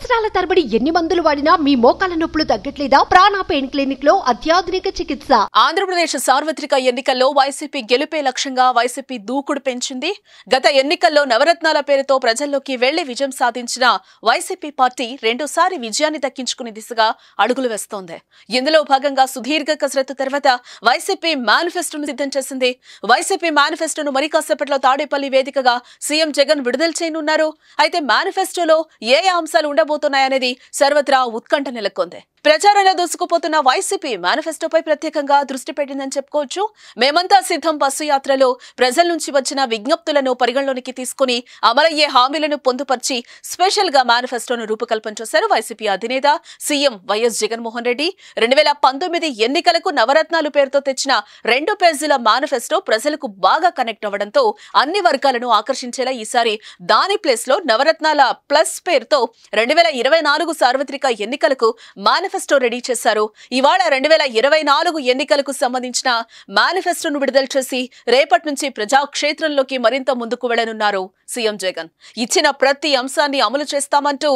సంవత్సరాల తరబడి ఎన్ని మందులు వాడినా మీ మోకాల నొప్పులు తగ్గట్లేదా? ప్రాణ పెయిన్ క్లినిక్ లో అత్యాధునిక చికిత్స. ఆంధ్రప్రదేశ్ సార్వత్రిక ఎన్నికల్లో వైసీపీ గెలుపే లక్ష్యంగా వైసీపీ దూకుడు పెంచింది. గత ఎన్నికల్లో నవరత్నాల పేరుతో ప్రజల్లోకి వెళ్లి విజయం సాధించిన వైసీపీ పార్టీ రెండోసారి విజయాన్ని దక్కించుకునే దిశగా అడుగులు వేస్తోంది. ఇందులో భాగంగా సుదీర్ఘ కసరత్తు తర్వాత వైసీపీ మేనిఫెస్టోను సిద్ధం చేసింది. వైసీపీ మేనిఫెస్టోను మరి కాసేపట్లో తాడేపల్లి వేదికగా సీఎం జగన్ విడుదల చేయనున్నారు. అయితే మేనిఫెస్టోలో ఏ అంశాలు ఉండబోతున్నాయనేది సర్వత్రా ఉత్కంఠ నెలకొంది. ప్రచారంలో దూసుకుపోతున్న వైసీపీ మేనిఫెస్టోపై ప్రత్యేకంగా దృష్టి పెట్టిందని చెప్పుకోవచ్చు. మేమంతా సిద్ధం బస్సు యాత్రలో ప్రజల నుంచి వచ్చిన విజ్ఞప్తులను పరిగణలోనికి తీసుకుని అమలయ్యే హామీలను పొందుపర్చి స్పెషల్ గా మేనిఫెస్టోను రూపకల్పన చేశారు వైసీపీ అధినేత సీఎం వైఎస్ జగన్మోహన్ రెడ్డి. 2019 ఎన్నికలకు నవరత్నాలు పేరుతో తెచ్చిన 2 పేజీల మేనిఫెస్టో ప్రజలకు బాగా కనెక్ట్ అవ్వడంతో అన్ని వర్గాలను ఆకర్షించేలా ఈసారి దాని ప్లేస్ లో నవరత్నాల ప్లస్ పేరుతో 2024 సార్వత్రిక ఎన్నికలకు మేనిఫెస్టో రెడీ చేశారు. ఇవాళ 2024 ఎన్నికలకు సంబంధించిన మేనిఫెస్టోను విడుదల చేసి రేపటి నుంచి ప్రజాక్షేత్రంలోకి మరింత ముందుకు వెళ్లనున్నారు సీఎం జగన్. ఇచ్చిన ప్రతి అంశాన్ని అమలు చేస్తామంటూ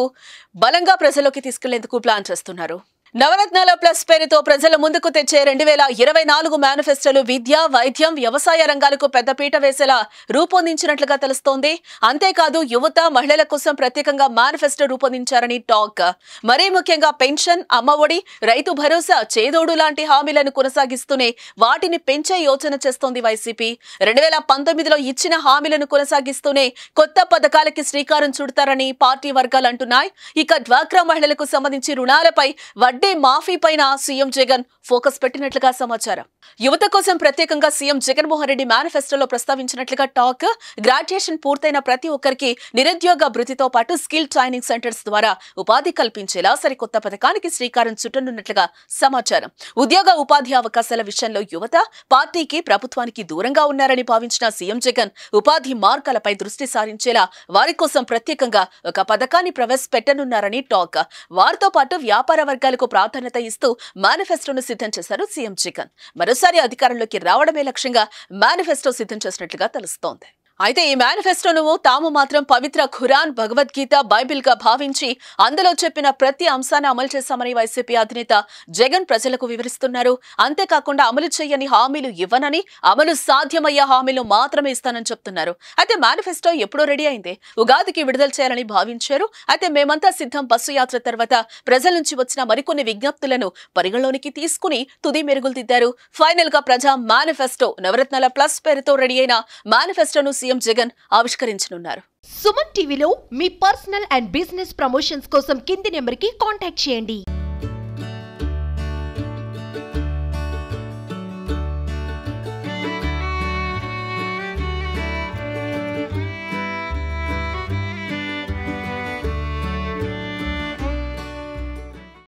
బలంగా ప్రజల్లోకి తీసుకెళ్లేందుకు ప్లాన్ చేస్తున్నారు. నవరత్నాల ప్లస్ పేరుతో ప్రజల ముందుకు తెచ్చే 2024 మేనిఫెస్టోలు విద్య, వైద్యం, వ్యవసాయ రంగాలకు పెద్దపీట వేసేలా రూపొందించినట్లుగా తెలుస్తోంది. అంతేకాదు యువత, మహిళల కోసం ప్రత్యేకంగా మేనిఫెస్టో రూపొందించారని టాక్. మరీ ముఖ్యంగా పెన్షన్, అమ్మఒడి, రైతు భరోసా, చేదోడు లాంటి హామీలను కొనసాగిస్తూనే వాటిని పెంచే యోచన చేస్తోంది వైసీపీ. 2019లో ఇచ్చిన హామీలను కొనసాగిస్తూనే కొత్త పథకాలకి శ్రీకారం చుడతారని పార్టీ వర్గాలు అంటున్నాయి. ఇక డ్వాక్రా మహిళలకు సంబంధించి రుణాలపై వడ్డీ మాఫీ పైన సీఎం జగన్ ఫోకస్ పెట్టినట్లుగా సమాచారం. యువత కోసం ప్రత్యేకంగా సీఎం జగన్మోహన్ రెడ్డి మేనిఫెస్టోలో ప్రస్తావించినట్లుగా టాక్. గ్రాడ్యుయేషన్ పూర్తయిన ప్రతి ఒక్కరికి నిరుద్యోగ భృతితో పాటు స్కిల్ ట్రైనింగ్ సెంటర్స్ ద్వారా ఉపాధి కల్పించేలా సరికొత్త పథకానికి శ్రీకారం చుట్టనున్నట్లుగా సమాచారం. ఉద్యోగ ఉపాధి అవకాశాల విషయంలో యువత పార్టీకి, ప్రభుత్వానికి దూరంగా ఉన్నారని భావించిన సీఎం జగన్ ఉపాధి మార్గాలపై దృష్టి సారించేలా వారి కోసం ప్రత్యేకంగా ఒక పథకాన్ని ప్రవేశపెట్టనున్నారని టాక్. వారితో పాటు వ్యాపార వర్గాలకు ప్రాధాన్యత ఇస్తూ మేనిఫెస్టోను సిద్ధం చేశారు సీఎం జగన్. మరోసారి అధికారంలోకి రావడమే లక్ష్యంగా మేనిఫెస్టో సిద్ధం చేసినట్లుగా తెలుస్తోంది. అయితే ఈ మేనిఫెస్టోను తాము మాత్రం పవిత్ర ఖురాన్, భగవద్గీత, బైబిల్ గా భావించి అందులో చెప్పిన ప్రతి అంశాన్ని అమలు చేశామని వైసీపీ అధినేత జగన్ ప్రజలకు వివరిస్తున్నారు. అంతేకాకుండా అమలు చేయని హామీలు ఇవ్వనని, అమలు సాధ్యమయ్యే హామీలు మాత్రమే ఇస్తానని చెప్తున్నారు. అయితే మేనిఫెస్టో ఎప్పుడో రెడీ అయింది, ఉగాదికి విడుదల చేయాలని భావించారు. అయితే మేమంతా సిద్ధం బస్సు యాత్ర తర్వాత ప్రజల నుంచి వచ్చిన మరికొన్ని విజ్ఞప్తులను పరిగణలోనికి తీసుకుని తుది మెరుగులు దిద్దారు. ఫైనల్ గా ప్రజా మేనిఫెస్టో నవరత్నాల ప్లస్ పేరుతో రెడీ అయిన మేనిఫెస్టోను సీఎం జగన్ ఆవిష్కరించనున్నారు. సుమన్ టీవీలో మీ పర్సనల్ అండ్ బిజినెస్ ప్రమోషన్స్ కోసం కింది నెంబర్కి కాంటాక్ట్ చేయండి.